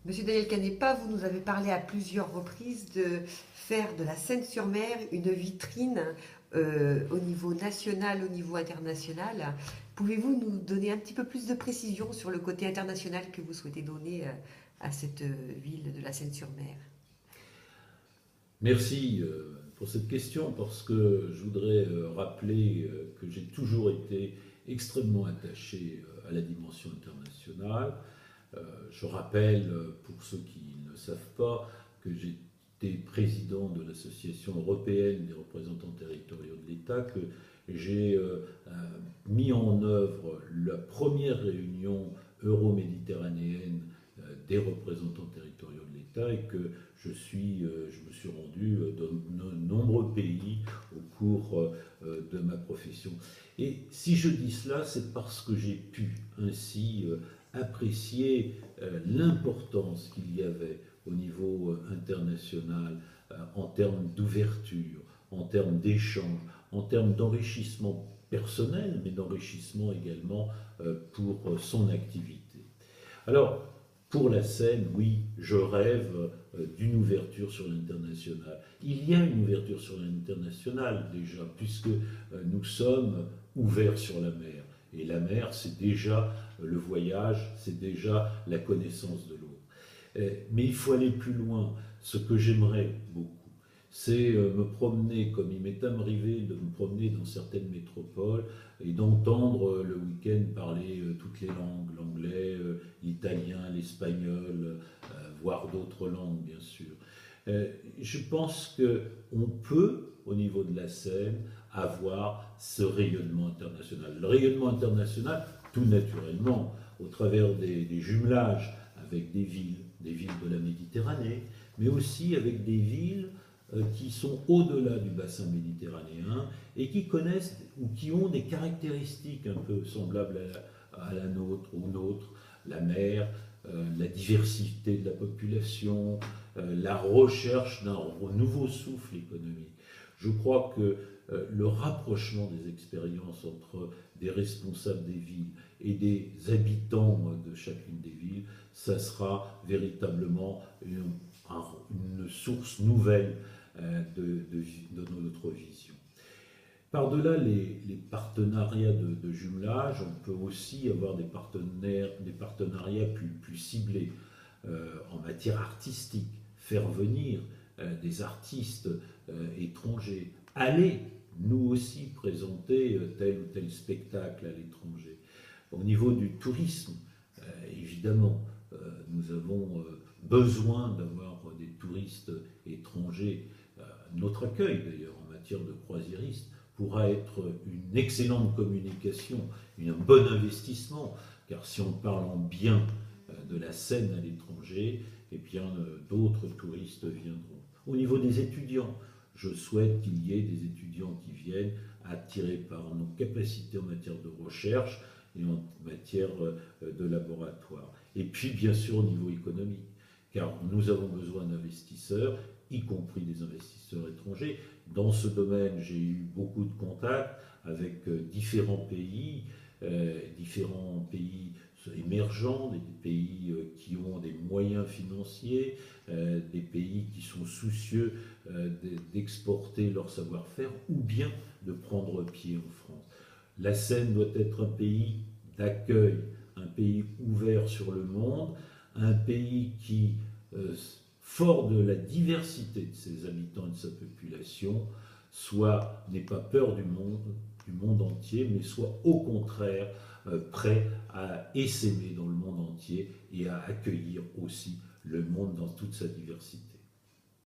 Monsieur Daniel Canepa, vous nous avez parlé à plusieurs reprises de faire de la Seine-sur-Mer une vitrine au niveau national, au niveau international. Pouvez-vous nous donner un petit peu plus de précision sur le côté international que vous souhaitez donner à cette ville de la Seine-sur-Mer? Merci pour cette question parce que je voudrais rappeler que j'ai toujours été extrêmement attaché à la dimension internationale. Je rappelle, pour ceux qui ne savent pas, que j'étais président de l'Association européenne des représentants territoriaux de l'État, que j'ai mis en œuvre la première réunion euro-méditerranéenne des représentants territoriaux de l'État et que je me suis rendu dans de nombreux pays au cours de ma profession. Et si je dis cela, c'est parce que j'ai pu ainsi apprécier l'importance qu'il y avait au niveau international en termes d'ouverture, en termes d'échange, en termes d'enrichissement personnel, mais d'enrichissement également pour son activité. Alors, pour la Seine, oui, je rêve d'une ouverture sur l'international. Il y a une ouverture sur l'international déjà, puisque nous sommes ouverts sur la mer. Et la mer, c'est déjà le voyage, c'est déjà la connaissance de l'autre. Mais il faut aller plus loin. Ce que j'aimerais beaucoup, c'est me promener, comme il m'est arrivé de me promener dans certaines métropoles et d'entendre le week-end parler toutes les langues, l'anglais, l'italien, l'espagnol, voire d'autres langues bien sûr. Je pense qu'on peut, au niveau de la scène, avoir ce rayonnement international. Le rayonnement international, tout naturellement, au travers des jumelages avec des villes de la Méditerranée, mais aussi avec des villes qui sont au-delà du bassin méditerranéen et qui connaissent ou qui ont des caractéristiques un peu semblables à la nôtre, aux nôtres, la mer, la diversité de la population, la recherche d'un nouveau souffle économique. Je crois que le rapprochement des expériences entre des responsables des villes et des habitants de chacune des villes, ça sera véritablement une source nouvelle de notre vision. Par-delà les partenariats de jumelage, on peut aussi avoir des partenariats plus ciblés en matière artistique, faire venir des artistes étrangers, aller nous aussi présenter tel ou tel spectacle à l'étranger. Au niveau du tourisme, évidemment, nous avons besoin d'avoir des touristes étrangers. Notre accueil, d'ailleurs, en matière de croisiéristes, pourra être une excellente communication, un bon investissement, car si on parle en bien de la scène à l'étranger, eh bien d'autres touristes viendront. Au niveau des étudiants, je souhaite qu'il y ait des étudiants qui viennent attirés par nos capacités en matière de recherche et en matière de laboratoire. Et puis bien sûr au niveau économique, car nous avons besoin d'investisseurs, y compris des investisseurs étrangers. Dans ce domaine, j'ai eu beaucoup de contacts avec différents pays émergents, des pays qui ont des moyens financiers, des pays qui sont soucieux d'exporter leur savoir-faire ou bien de prendre pied en France. La Seine doit être un pays d'accueil, un pays ouvert sur le monde, un pays qui, fort de la diversité de ses habitants et de sa population, n'ait pas peur du monde entier, mais soit au contraire prêt à essaimer dans le monde entier et à accueillir aussi le monde dans toute sa diversité.